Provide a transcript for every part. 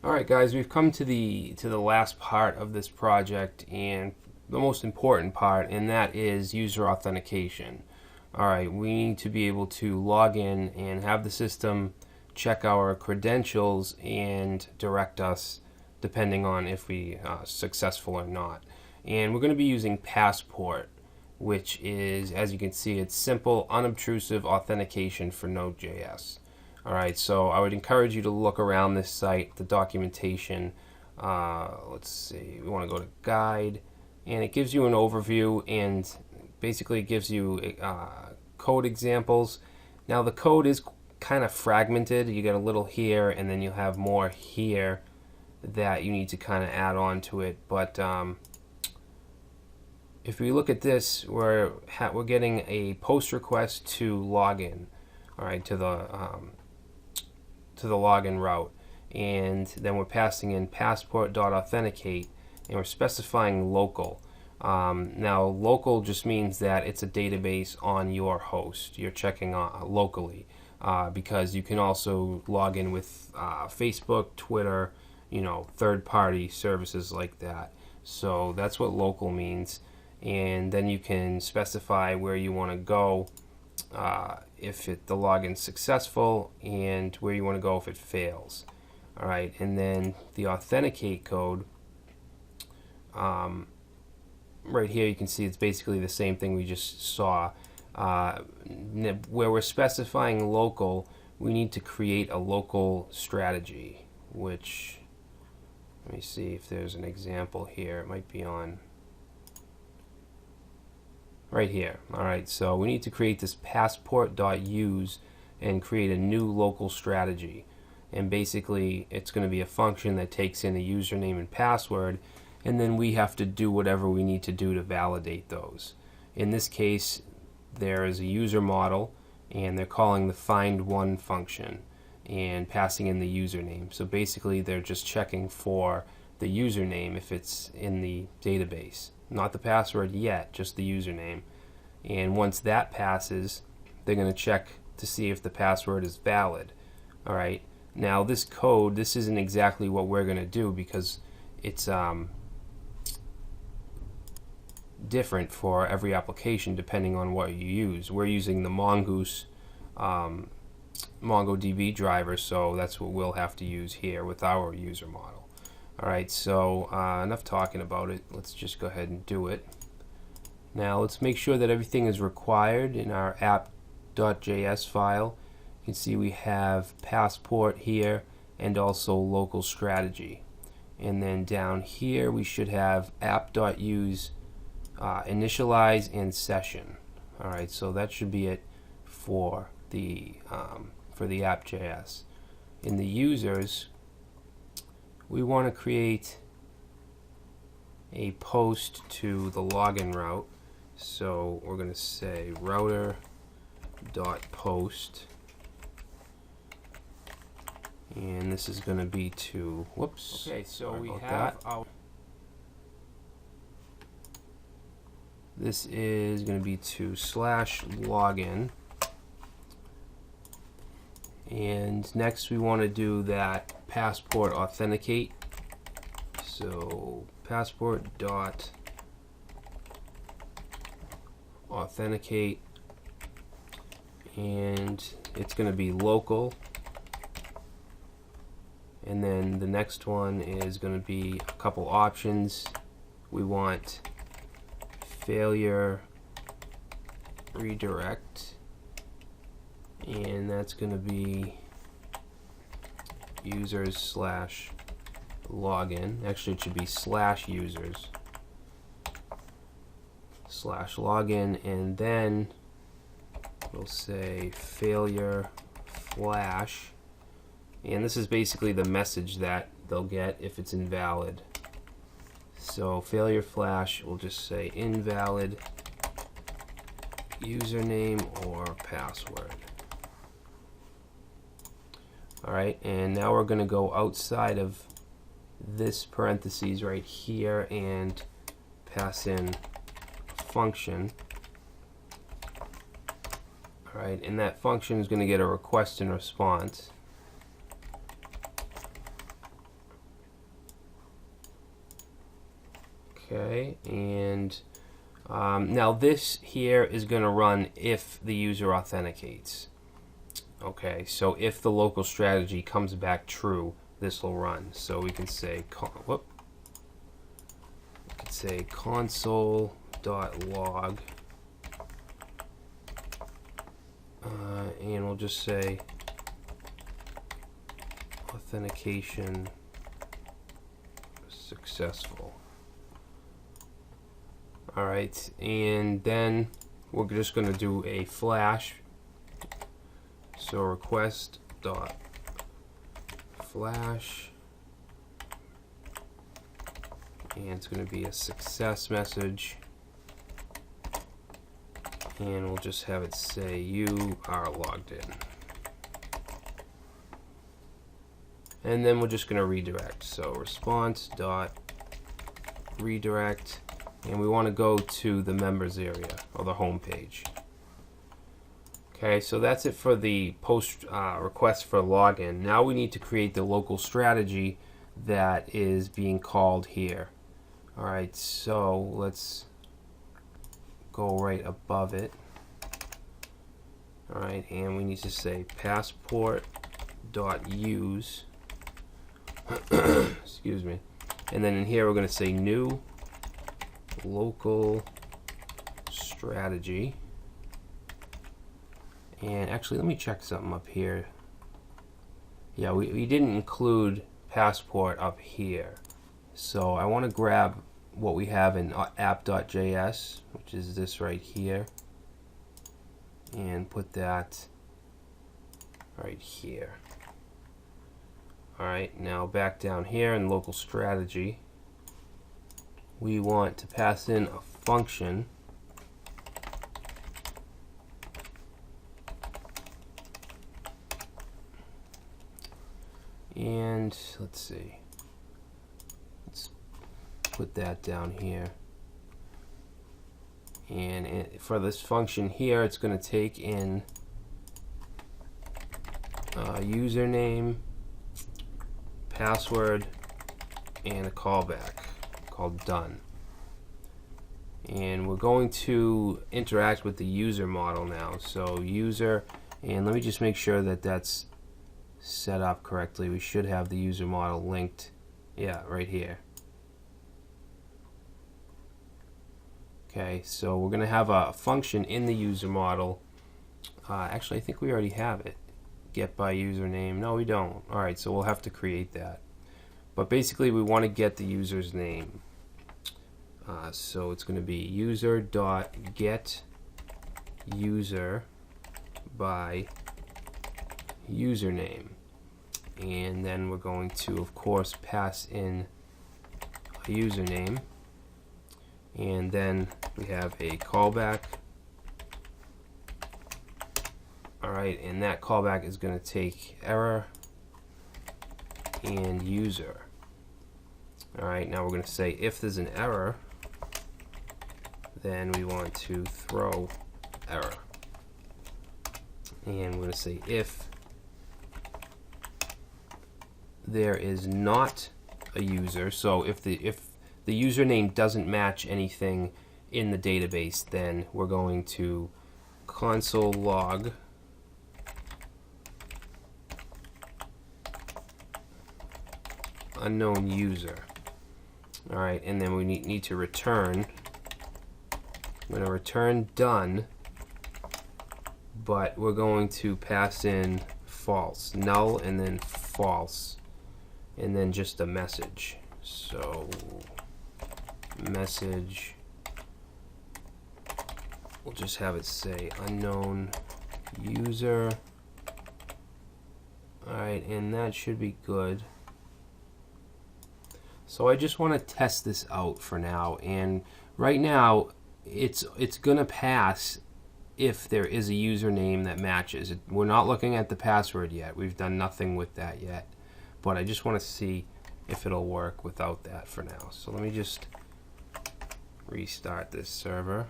Alright guys, we've come to the last part of this project and the most important part, and that is user authentication. Alright, we need to be able to log in and have the system check our credentials and direct us depending on if we are successful or not. And we're going to be using Passport, which is, as you can see, it's simple, unobtrusive authentication for Node.js. Alright, so I would encourage you to look around this site, the documentation. Let's see, we want to go to guide, and it gives you an overview, and basically it gives you code examples. Now the code is kind of fragmented. You get a little here, and then you have more here that you need to kind of add on to it. But if we look at this, we're getting a post request to login, all right, to the login route, and then we're passing in passport.authenticate, and we're specifying local. Now local just means that it's a database on your host. You're checking locally, because you can also log in with Facebook, Twitter, third-party services like that. So that's what local means. And then you can specify where you want to go if the login's successful, and where you want to go if it fails. Alright, and then the authenticate code, right here you can see it's basically the same thing we just saw. Where we're specifying local, we need to create a local strategy, which, let me see if there's an example here. It might be on right here. Alright, so we need to create this passport.use and create a new local strategy. And basically it's going to be a function that takes in a username and password, and then we have to do whatever we need to do to validate those. In this case, there is a user model, and they're calling the find one function and passing in the username. So basically they're just checking for the username if it's in the database. Not the password yet, just the username. And once that passes, they're going to check to see if the password is valid. Alright, now this code, this isn't exactly what we're going to do, because it's different for every application depending on what you use. We're using the Mongoose MongoDB driver, so that's what we'll have to use here with our user model. Alright, so enough talking about it. Let's just go ahead and do it. Now let's make sure that everything is required in our app.js file. You can see we have passport here and also local strategy. And then down here we should have app.use initialize and session. Alright, so that should be it for the app.js. In the users, we want to create a post to the login route. So we're going to say router.post, and this is going to be to, whoops. Okay, so we have our, this is going to be to /login. And next we want to do that passport authenticate. So passport dot authenticate, and it's going to be local. And then the next one is going to be a couple options. We want failure redirect, and that's going to be users /login. Actually, it should be /users /login, and then we'll say failure flash, and this is basically the message that they'll get if it's invalid. So failure flash, we'll just say invalid username or password. Alright, and now we're going to go outside of this parentheses right here and pass in function. Alright, and that function is going to get a request and response. Okay, and now this here is going to run if the user authenticates. Okay, so if the local strategy comes back true, this will run. So we can say console.log, and we'll just say authentication successful. Alright, and then we're just going to do a flash. So request dot flash, and it's going to be a success message, and we'll just have it say you are logged in. And then we're just going to redirect. So response dot redirect, and we want to go to the members area or the home page. Okay, so that's it for the post request for login. Now we need to create the local strategy that is being called here. Alright, so let's go right above it. Alright, and we need to say passport.use excuse me, and then in here we're going to say new local strategy. And actually, let me check something up here. Yeah, we didn't include passport up here. So I want to grab what we have in app.js, which is this right here, and put that right here. Alright, now back down here in local strategy, we want to pass in a function and let's see, let's put that down here, and for this function here it's going to take in username, password, and a callback called done. And we're going to interact with the user model now. So user, and let me just make sure that that's set up correctly. We should have the user model linked, yeah, right here. Okay, so we're going to have a function in the user model. Actually, I think we already have it. Get by username. No, we don't. Alright, so we'll have to create that. But basically, we want to get the user's name. So it's going to be user.get user by username. And then we're going to, of course, pass in a username. And then we have a callback. Alright, and that callback is going to take error and user. Alright, now we're going to say if there's an error, then we want to throw error. And we're going to say if there is not a user, so if the username doesn't match anything in the database, then we're going to console log unknown user. Alright, and then we need to return. I'm going to return done, but we're going to pass in false, null, and then false, and then just a message. So message, we'll just have it say unknown user. Alright, and that should be good. So I just want to test this out for now, and right now it's gonna pass if there is a username that matches. We're not looking at the password yet. We've done nothing with that yet, but I just want to see if it'll work without that for now. So let me just restart this server.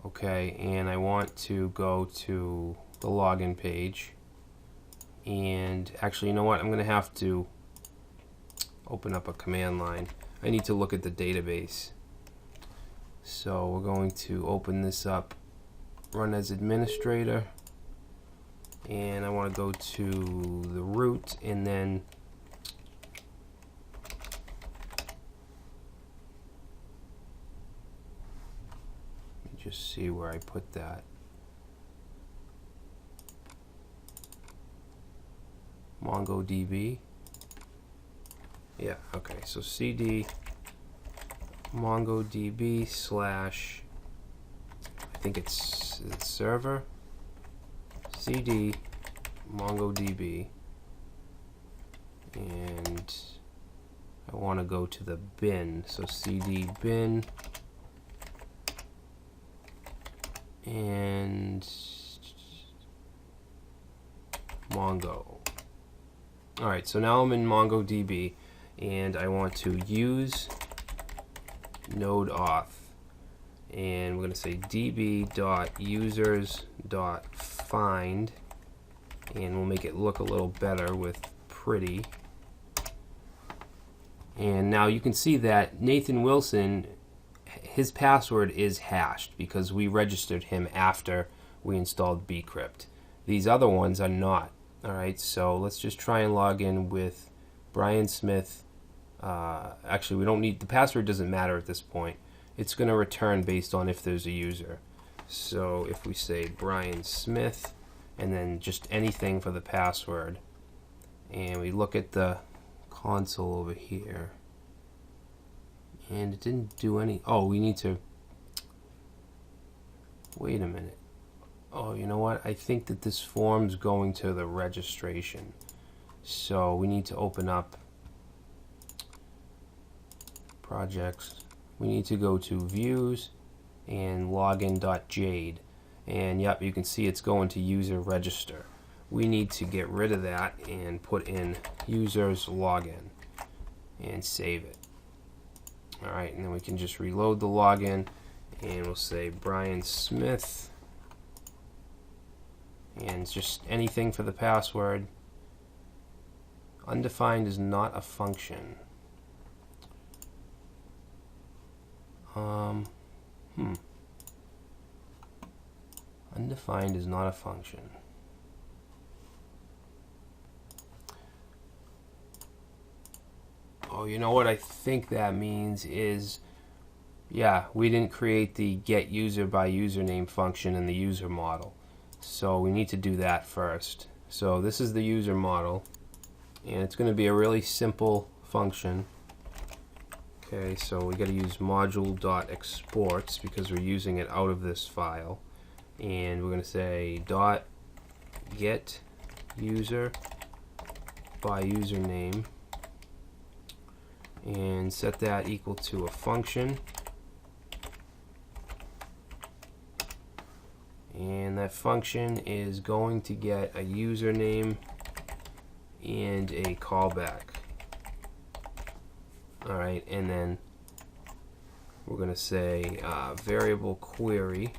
Okay, and I want to go to the login page, and actually, you know what, I'm gonna have to open up a command line. I need to look at the database. So we're going to open this up, run as administrator, and I want to go to the root, and then let me just see where I put that. MongoDB. Yeah, okay, so cd MongoDB slash, I think it's server, cd MongoDB, and I want to go to the bin, so cd bin and Mongo. Alright, so now I'm in MongoDB and I want to use node auth, and we're going to say db.users.find, and we'll make it look a little better with pretty. And now you can see that Nathan Wilson, his password is hashed because we registered him after we installed bcrypt. These other ones are not. Alright, so let's just try and log in with Brian Smith. Actually, we don't need, the password doesn't matter at this point. It's going to return based on if there's a user. So if we say Brian Smith and then just anything for the password, and we look at the console over here, and it didn't do any, oh, we need to, wait a minute. Oh, you know what? I think that this form's going to the registration. So we need to open up projects. We need to go to views and login.jade. And yep, you can see it's going to user register. We need to get rid of that and put in users login and save it. Alright, and then we can just reload the login and we'll say Brian Smith. And just anything for the password. Undefined is not a function. Undefined is not a function. Oh, you know what I think that means is, yeah, we didn't create the get user by username function in the user model. So we need to do that first. So this is the user model, and it's going to be a really simple function. Okay, so we got to use module.exports because we're using it out of this file, and we're going to say dot get user by username and set that equal to a function. And that function is going to get a username and a callback. Alright, and then we're going to say variable query.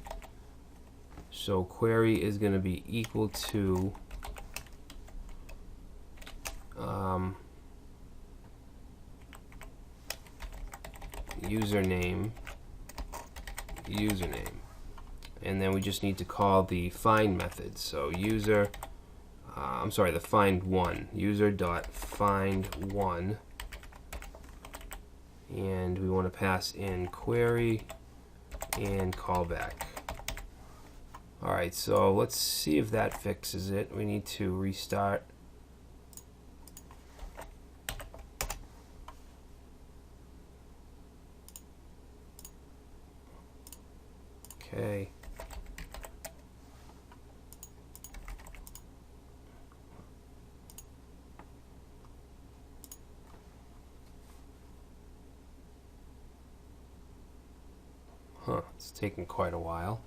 So query is going to be equal to username. And then we just need to call the find method. So user, the find one, user.find1, and we want to pass in query and callback. Alright, so let's see if that fixes it. We need to restart. Okay. Huh, it's taking quite a while.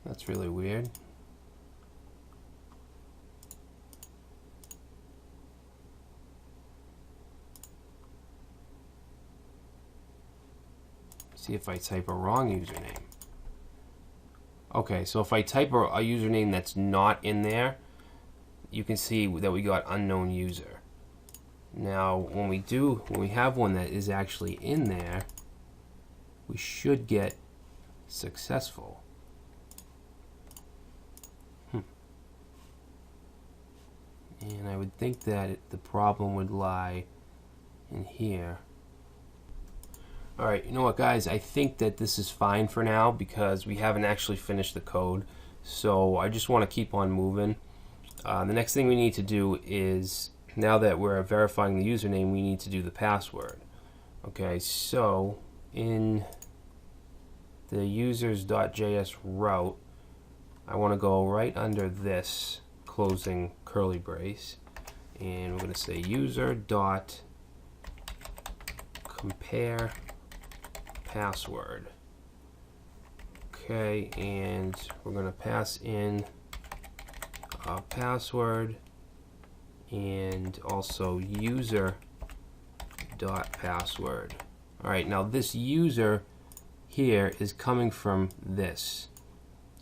That's really weird. See if I type a wrong username. Okay, so if I type a username that's not in there, you can see that we got unknown user. Now, when we have one that is actually in there, we should get successful. And I would think that the problem would lie in here. Alright, you know what, guys? I think that this is fine for now because we haven't actually finished the code. So I just want to keep on moving. The next thing we need to do is, now that we're verifying the username, we need to do the password. Okay, so in the users.js route, I want to go right under this closing curly brace, and we're going to say user.compare password. Okay, and we're going to pass in a password and also user.password. Alright, now this user here is coming from this.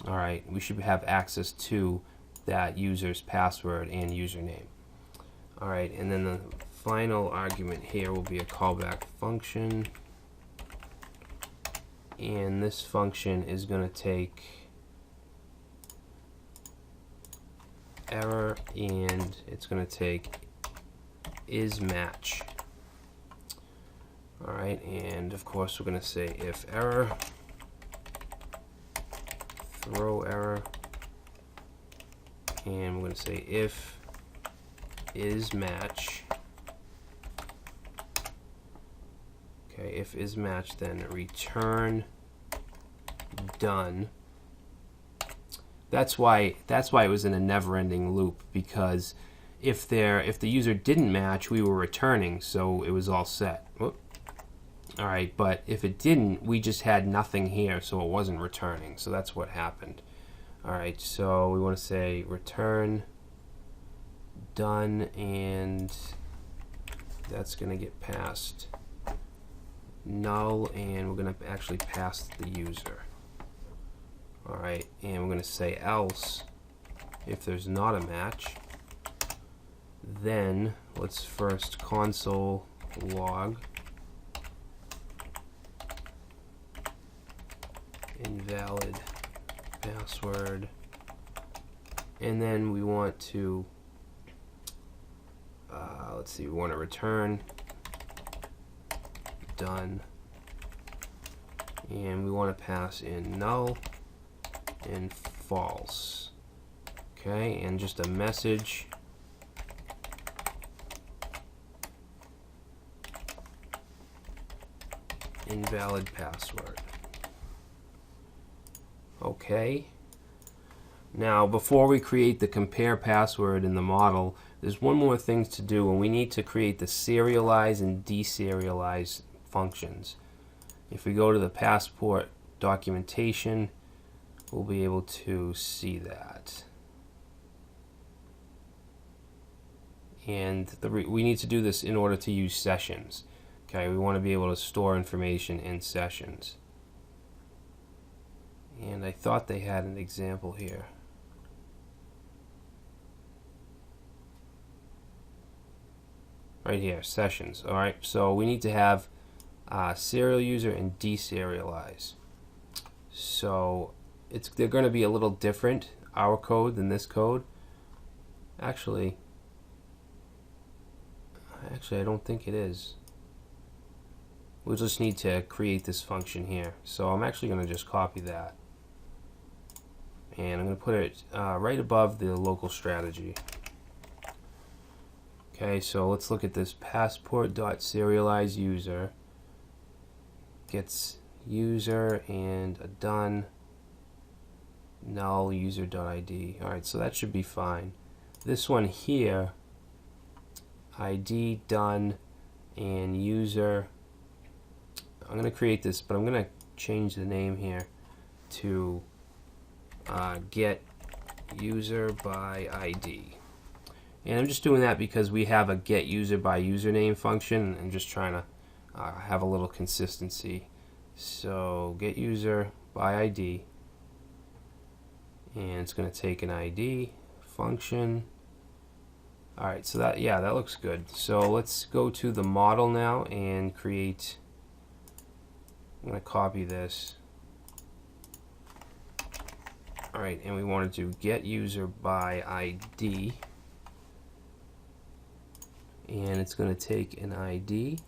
Alright, we should have access to that user's password and username. Alright, and then the final argument here will be a callback function, and this function is going to take error and it's going to take isMatch. Alright, and of course we're going to say if error, throw error, and we're going to say if isMatch. Okay, if isMatch, then return done. That's why it was in a never-ending loop, because if the user didn't match, we were returning, so it was all set. Whoop. All right, but if it didn't, we just had nothing here, so it wasn't returning. So that's what happened. All right, so we want to say return done, and that's going to get passed null, and we're going to actually pass the user. All right, and we're going to say else if there's not a match. Then let's first console log invalid password, and then we want to let's see, we want to return done, and we want to pass in null and false. Okay, and just a message invalid password. Okay, now before we create the compare password in the model, there's one more thing to do, and we need to create the serialize and deserialize functions. If we go to the passport documentation, we'll be able to see that. And we need to do this in order to use sessions. Okay, we want to be able to store information in sessions. And I thought they had an example here. Right here, sessions. Alright, so we need to have serial user and deserialize. So they're going to be a little different, our code, than this code. Actually, I don't think it is. We'll just need to create this function here. So I'm actually going to just copy that, and I'm going to put it right above the local strategy. Okay, so let's look at this. Passport.serialize user gets user and a done null user.id. Alright, so that should be fine. This one here, ID done and user, I'm going to create this, but I'm going to change the name here to get user by ID. And I'm just doing that because we have a get user by username function, and just trying to have a little consistency. So get user by ID, and it's going to take an ID function, Alright, so that, yeah, that looks good. So let's go to the model now and create, I'm going to copy this. Alright, and we want to do get user by ID. And it's going to take an ID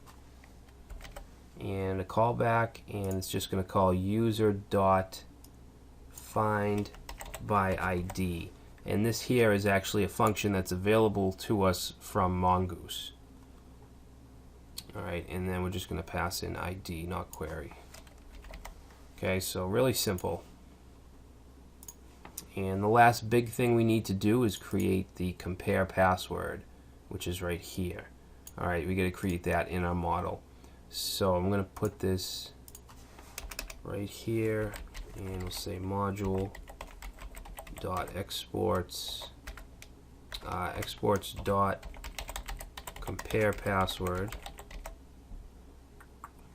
and a callback, and it's just going to call user dot find by ID. And this here is actually a function that's available to us from Mongoose. Alright, and then we're just going to pass in ID, not query. Okay, so really simple. And the last big thing we need to do is create the compare password, which is right here. Alright, we got to create that in our model. So I'm going to put this right here, and we'll say module dot exports exports dot compare password,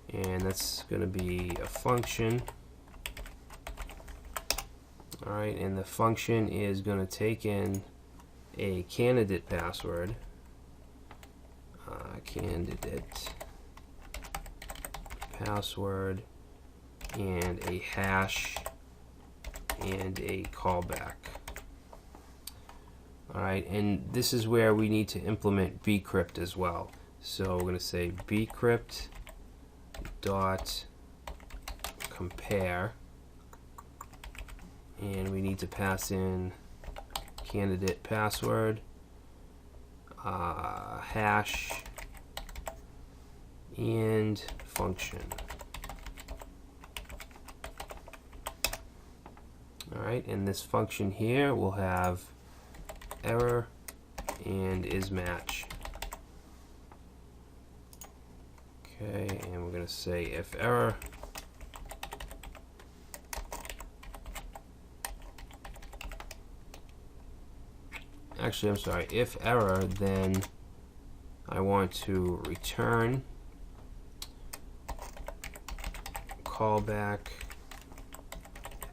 and that's going to be a function. Alright, and the function is going to take in a candidate password, candidate password, and a hash, and a callback. Alright, and this is where we need to implement bcrypt as well. So we're going to say bcrypt dot compare, and we need to pass in candidate password, hash, and function. Alright, and this function here will have error and is match. Okay, and we're going to say if error, actually I'm sorry, if error, then I want to return callback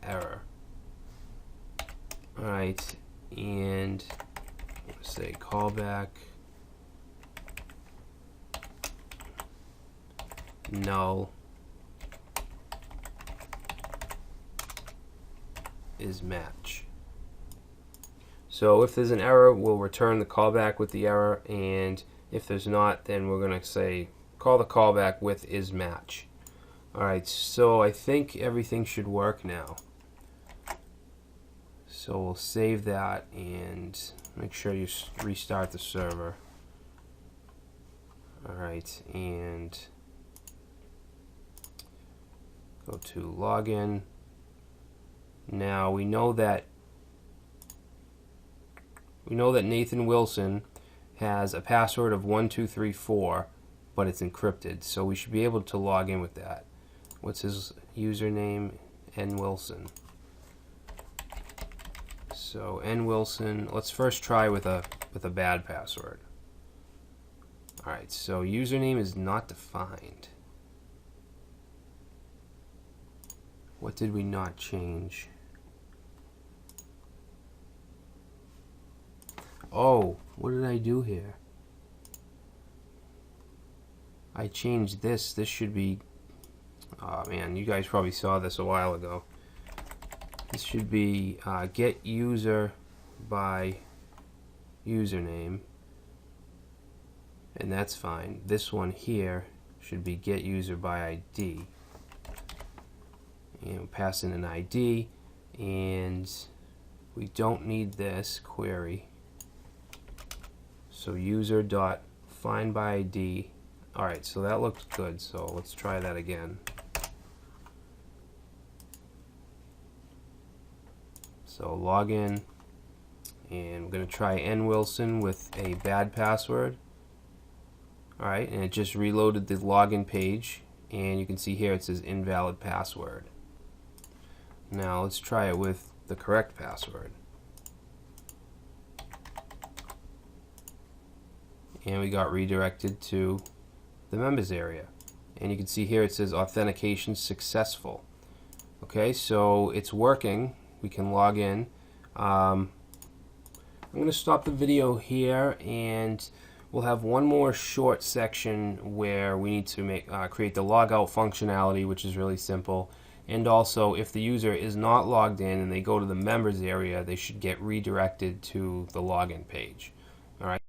error. Alright, and let's say callback null is match. So if there's an error, we'll return the callback with the error, and if there's not, then we're going to say call the callback with is match. Alright, so I think everything should work now. So we'll save that and make sure you restart the server. Alright, and go to login. Now we know that Nathan Wilson has a password of 1234, but it's encrypted, so we should be able to log in with that. What's his username? N.Wilson. So N.Wilson, let's first try with a bad password. Alright, so username is not defined. What did we not change? Oh, what did I do here? I changed this. This should be, oh man, you guys probably saw this a while ago. This should be get user by username, and that's fine. This one here should be get user by ID, and we'll pass in an ID, and we don't need this query. So user dot find by ID. Alright, so that looks good, so let's try that again. So log in, and we're going to try N.Wilson with a bad password. Alright, and it just reloaded the login page, and you can see here it says invalid password. Now let's try it with the correct password. And we got redirected to the members area, and you can see here it says authentication successful. Okay, so it's working. We can log in. I'm going to stop the video here, and we'll have one more short section where we need to create the logout functionality, which is really simple. And also, if the user is not logged in and they go to the members area, they should get redirected to the login page. All right.